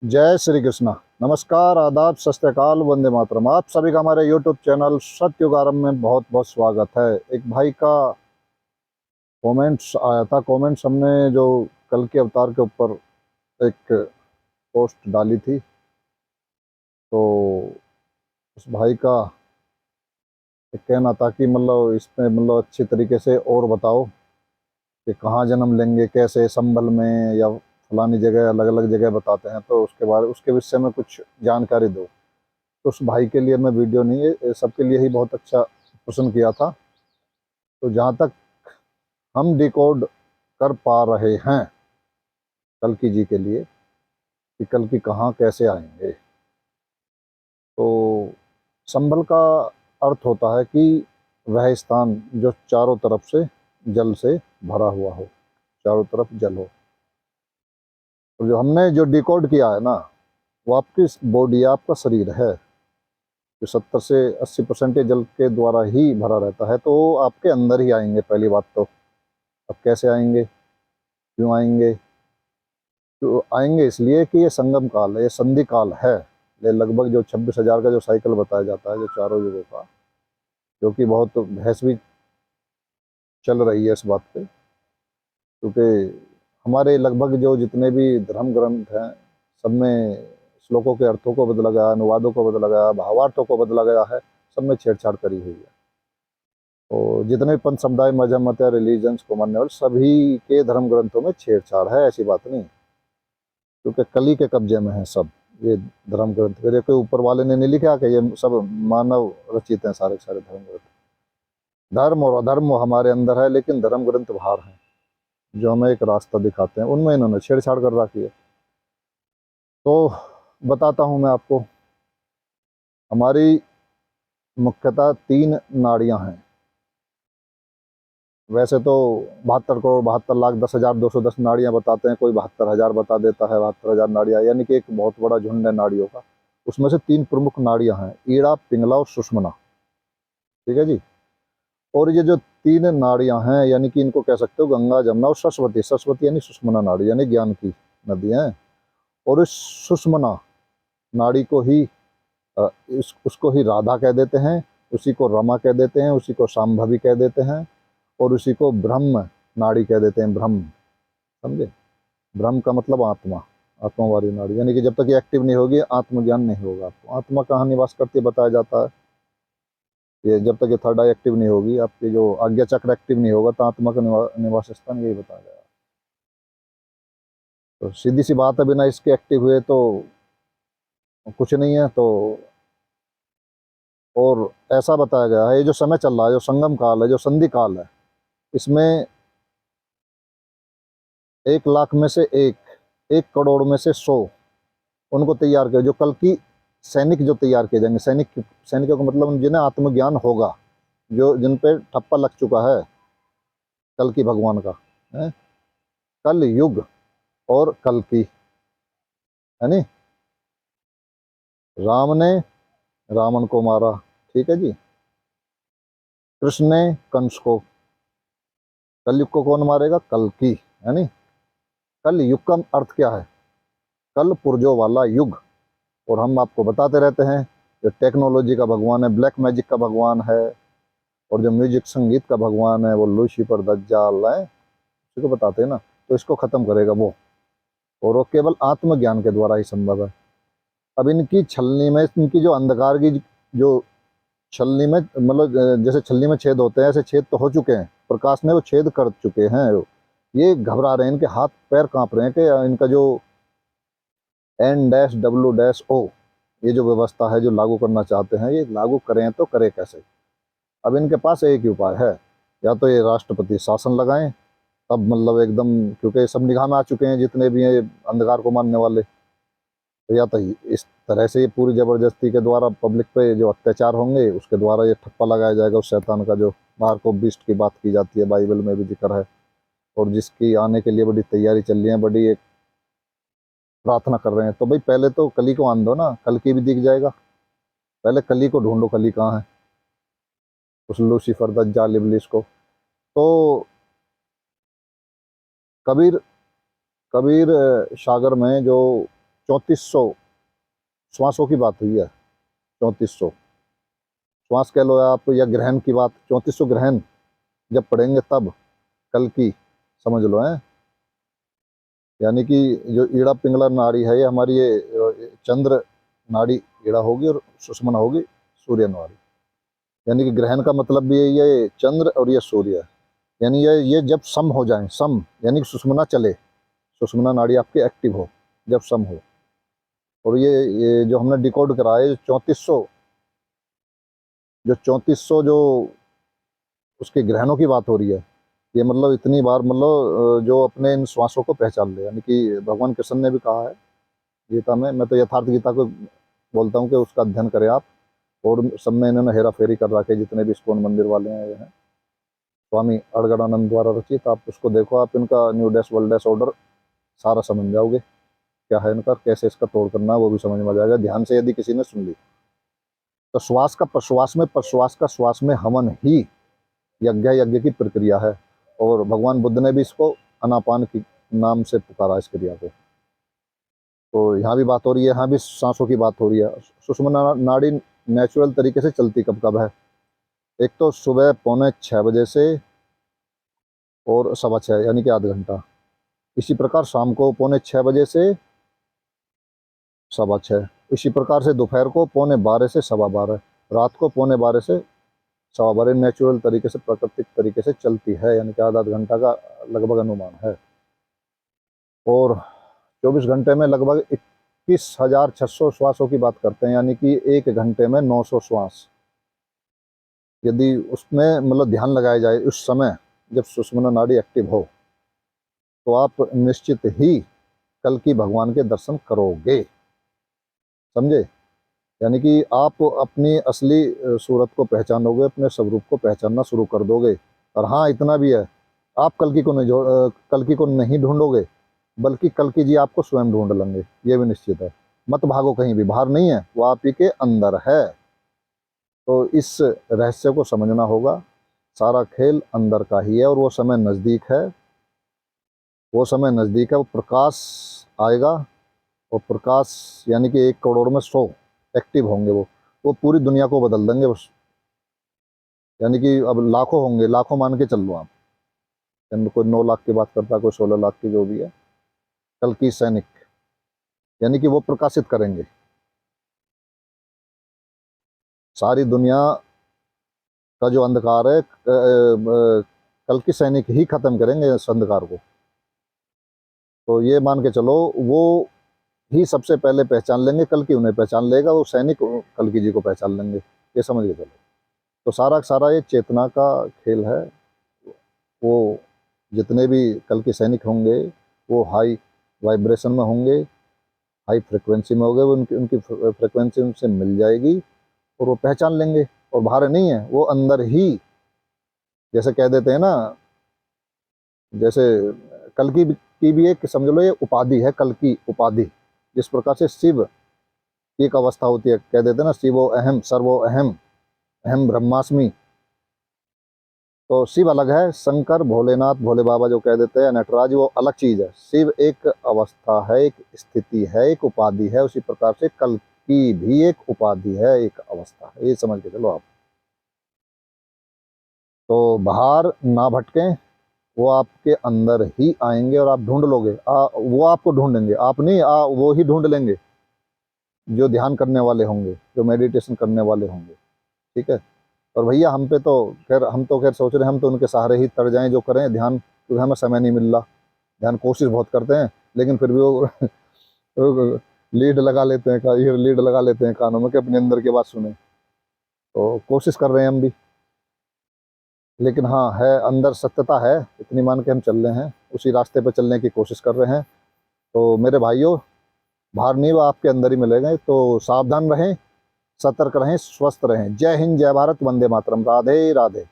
जय श्री कृष्णा। नमस्कार, आदाब, सत श्री अकाल, वंदे मातरम। आप सभी का हमारे यूट्यूब चैनल सतयुग आरंभ में बहुत बहुत स्वागत है। एक भाई का कमेंट्स आया था। कमेंट्स हमने जो कल के अवतार के ऊपर एक पोस्ट डाली थी, तो उस भाई का एक कहना था कि इसमें अच्छी तरीके से और बताओ कि कहाँ जन्म लेंगे, कैसे, संभल में या फलानी जगह, अलग अलग जगह बताते हैं, तो उसके विषय में कुछ जानकारी दो। तो उस भाई के लिए मैं वीडियो नहीं है, ये सबके लिए ही बहुत अच्छा प्रश्न किया था। तो जहाँ तक हम डिकोड कर पा रहे हैं कल्कि जी के लिए कि कल्कि कहाँ कैसे आएंगे, तो संभल का अर्थ होता है कि वह स्थान जो चारों तरफ से जल से भरा हुआ हो, चारों तरफ जल हो। तो जो हमने जो डिकोड किया है ना, वो आपकी बॉडी, आपका शरीर है जो 70 से 80% जल के द्वारा ही भरा रहता है। तो आपके अंदर ही आएंगे पहली बात तो। अब कैसे आएंगे, क्यों आएंगे? तो आएंगे इसलिए कि ये संगम काल है, ये संधि काल है। ये लगभग जो 26,000 का जो साइकिल बताया जाता है, जो चारों युगों का, जो कि बहुत बहस भी चल रही है इस बात पे, क्योंकि हमारे लगभग जो जितने भी धर्म ग्रंथ हैं, सब में श्लोकों के अर्थों को बदला गया, अनुवादों को बदला गया, भावार्थों को बदला गया है, सब में छेड़छाड़ करी हुई है। तो जितने भी पंथ समुदाय, मजहब, मत या रिलीजन्स को मानने वाले सभी के धर्म ग्रंथों में छेड़छाड़ है, ऐसी बात नहीं, क्योंकि कली के कब्जे में है सब ये धर्म ग्रंथ। फिर कोई ऊपर वाले ने नहीं लिखा कि ये सब मानव रचित हैं सारे के सारे धर्म ग्रंथ। धर्म और अधर्म हमारे अंदर है, लेकिन धर्म ग्रंथ बाहर हैं जो हमें एक रास्ता दिखाते हैं, उनमें इन्होंने छेड़छाड़ कर रखी है। तो बताता हूँ मैं आपको। हमारी मुख्यतः 3 नाड़ियाँ हैं। वैसे तो 72 करोड़ 72 लाख 10,210 नाड़ियाँ बताते हैं, कोई 72,000 बता देता है, 72,000 नाड़ियाँ, यानी कि एक बहुत बड़ा झुंड है नाड़ियों का। उसमें से 3 प्रमुख नाड़ियाँ हैं, ईड़ा, पिंगला और सुषुम्ना। ठीक है जी। और ये जो 3 नाड़ियाँ हैं, यानी कि इनको कह सकते हो गंगा, जमुना और सरस्वती। सरस्वती यानी सुषुम्ना नाड़ी, यानी ज्ञान की नदी है। और इस सुषुम्ना नाड़ी को ही उसको ही राधा कह देते हैं, उसी को रमा कह देते हैं, उसी को शांभवी कह देते हैं, और उसी को ब्रह्म नाड़ी कह देते हैं। ब्रह्म, समझे? ब्रह्म का मतलब आत्मा, आत्मा वाली नाड़ी, यानी कि जब तक ये एक्टिव नहीं होगी आत्मज्ञान नहीं होगा आपको। आत्मा कहाँ निवास करती है बताया जाता है, ये जब तक ये थर्ड आई एक्टिव नहीं होगी, आपकी जो आज्ञा चक्र एक्टिव नहीं होगा, तो आत्मा का निवास स्थान यही बताया गया। तो सीधी सी बात है, बिना इसके एक्टिव हुए तो कुछ नहीं है। तो और ऐसा बताया गया है, ये जो समय चल रहा है, जो संगम काल है, जो संधि काल है, इसमें 1 लाख में से 1 करोड़ में से 100 उनको तैयार किया, जो कल की सैनिक जो तैयार किए जाएंगे। सैनिकों का मतलब जिन्हें आत्मज्ञान होगा, जो जिन पे ठप्पा लग चुका है कल की भगवान का है। कल युग और कल की, है नी। राम ने रावण को मारा, ठीक है जी। कृष्ण ने कंस को। कलयुग को कौन मारेगा? कल की, है नी। कल युग का अर्थ क्या है? कल पुर्जों वाला युग। और हम आपको बताते रहते हैं, जो टेक्नोलॉजी का भगवान है, ब्लैक मैजिक का भगवान है, और जो म्यूजिक संगीत का भगवान है वो लूसीफर दज्जाल है, इसी को बताते हैं ना। तो इसको खत्म करेगा वो, और वो केवल आत्मज्ञान के द्वारा ही संभव है। अब इनकी छलनी में, इनकी जो अंधकार की जो छलनी में, जैसे छलनी में छेद होते हैं, ऐसे छेद तो हो चुके हैं, प्रकाश ने वो छेद कर चुके हैं। ये घबरा रहे हैं, इनके हाथ पैर कांप रहे हैं कि इनका जो N-W-O, ये जो व्यवस्था है जो लागू करना चाहते हैं, ये लागू करें तो करें कैसे? अब इनके पास एक ही उपाय है, या तो ये राष्ट्रपति शासन लगाएं, तब एकदम, क्योंकि सब निगाह में आ चुके हैं जितने भी हैं अंधकार को मानने वाले। तो या तो इस तरह से ये पूरी जबरदस्ती के द्वारा पब्लिक पे जो अत्याचार होंगे, उसके द्वारा ये ठप्पा लगाया जाएगा उस शैतान का, जो मार्क ऑफ बीस्ट की बात की जाती है, बाइबल में भी जिक्र है, और जिसकी आने के लिए बड़ी तैयारी चल रही है, बड़ी एक प्रार्थना कर रहे हैं। तो भाई पहले तो कली को आन दो ना, कल की भी दिख जाएगा। पहले कली को ढूंढो, कली कहाँ है, उस लूसीफर दज्जाल इब्लीस को। तो कबीर कबीर सागर में जो 3400 श्वासों की बात हुई है। 3400 श्वास कह लो आप, या ग्रहण की बात, 3400 ग्रहण जब पढ़ेंगे तब कल की समझ लो है। यानी कि जो ईड़ा पिंगला नाड़ी है ये हमारी, ये चंद्र नाड़ी ईड़ा होगी और सुषुम्ना होगी सूर्य नाड़ी। यानी कि ग्रहण का मतलब भी ये चंद्र और ये सूर्य, यानी ये जब सम हो जाएं, सम यानी कि सुषुम्ना चले, सुषुम्ना नाड़ी आपकी एक्टिव हो जब सम हो। और ये जो हमने डिकोड करा है 3400, जो 3400 जो उसके ग्रहणों की बात हो रही है, ये मतलब इतनी बार मतलब जो अपने इन श्वासों को पहचान ले। यानी कि भगवान कृष्ण ने भी कहा है गीता में, मैं तो यथार्थ गीता को बोलता हूँ कि उसका अध्ययन करें आप। और सब में इन्होंने हेरा फेरी कर रखे जितने भी इस्कॉन मंदिर वाले हैं, स्वामी अड़गड़ानंद द्वारा रचित, आप उसको देखो, आप इनका new dash world dash order सारा समझ जाओगे क्या है इनका, कैसे इसका तोड़ करना है वो भी समझ में आ जाएगा ध्यान से यदि किसी ने सुन ली। तो श्वास का प्रश्वास में, प्रश्वास का श्वास में हवन ही यज्ञ की प्रक्रिया है। और भगवान बुद्ध ने भी इसको अनापान की नाम से पुकारा इस क्रिया को। तो यहाँ भी बात हो रही है, यहाँ भी सांसों की बात हो रही है। सुषुम्ना नाड़ी नेचुरल तरीके से चलती कब कब है, एक तो सुबह 6:45 बजे से और 6:15 यानी कि आध घंटा। इसी प्रकार शाम को 6:45 बजे से 6:15। इसी प्रकार से दोपहर को 11:45 से 12:15, रात को 11:45 से 12:15 नेचुरल तरीके से, प्राकृतिक तरीके से चलती है। यानी कि आधा घंटा का लगभग अनुमान है। और 24 घंटे में लगभग 21,600 श्वासों की बात करते हैं। यानी कि 1 घंटे में 900 श्वास यदि उसमें मतलब ध्यान लगाया जाए उस समय जब सुषुम्ना नाड़ी एक्टिव हो, तो आप निश्चित ही कल की भगवान के दर्शन करोगे। समझे? यानी कि आप अपनी असली सूरत को पहचानोगे, अपने स्वरूप को पहचानना शुरू कर दोगे। और हाँ, इतना भी है, आप कल की को नहीं ढूंढोगे, बल्कि कल की जी आपको स्वयं ढूंढ लेंगे, ये भी निश्चित है। मत भागो कहीं भी, बाहर नहीं है, वो आप ही के अंदर है। तो इस रहस्य को समझना होगा। सारा खेल अंदर का ही है और वो समय नज़दीक है, वो समय नज़दीक है। वो प्रकाश आएगा, और प्रकाश यानी कि 1 करोड़ में 100 एक्टिव होंगे, वो पूरी दुनिया को बदल देंगे बस। यानी कि अब लाखों होंगे, लाखों मान के चल लो आप। यानी कोई 9 लाख की बात करता है, कोई 16 लाख की, जो भी है। कल की सैनिक यानी कि वो प्रकाशित करेंगे सारी दुनिया का जो अंधकार है। कल की सैनिक ही खत्म करेंगे इस अंधकार को। तो ये मान के चलो, वो ही सबसे पहले पहचान लेंगे, कल की उन्हें पहचान लेगा, वो सैनिक कल की जी को पहचान लेंगे, ये समझ के चलो। तो सारा का सारा ये चेतना का खेल है। वो जितने भी कल के सैनिक होंगे वो हाई वाइब्रेशन में होंगे, हाई फ्रिक्वेंसी में होंगे, वो उनकी फ्रिक्वेंसी उनसे मिल जाएगी और वो पहचान लेंगे। और बाहर नहीं है, वो अंदर ही, जैसे कह देते हैं ना, जैसे कल की भी एक समझ लो ये उपाधि है, कल की उपाधि। जिस प्रकार से शिव की एक अवस्था होती है, कह देते हैं ना, शिवो अहम सर्वो अहम, अहम ब्रह्मास्मि। तो शिव अलग है, शंकर भोलेनाथ भोले बाबा जो कह देते हैं, नटराज, वो अलग चीज़ है। शिव एक अवस्था है, एक स्थिति है, एक उपाधि है। उसी प्रकार से कल की भी एक उपाधि है, एक अवस्था है, ये समझ के चलो आप। तो बाहर ना भटकें, वो आपके अंदर ही आएंगे और आप ढूंढ लोगे। वो आपको ढूंढेंगे, आप नहीं, वो ही ढूंढ लेंगे, जो ध्यान करने वाले होंगे, जो मेडिटेशन करने वाले होंगे। ठीक है? और भैया हम पे तो हम तो खैर सोच रहे हैं, हम तो उनके सहारे ही तर जाएं जो करें ध्यान, क्योंकि हमें समय नहीं मिल रहा। ध्यान कोशिश बहुत करते हैं, लेकिन फिर भी वो लीड लगा लेते हैं, ईयर लीड लगा लेते हैं कानों में कि अपने अंदर की बात सुने। तो कोशिश कर रहे हैं हम भी, लेकिन हाँ है, अंदर सत्यता है, इतनी मान के हम चल रहे हैं, उसी रास्ते पर चलने की कोशिश कर रहे हैं। तो मेरे भाइयों, बाहर नहीं, वो आपके अंदर ही मिलेंगे। तो सावधान रहें, सतर्क रहें, स्वस्थ रहें। जय हिंद, जय भारत, वंदे मातरम, राधे राधे।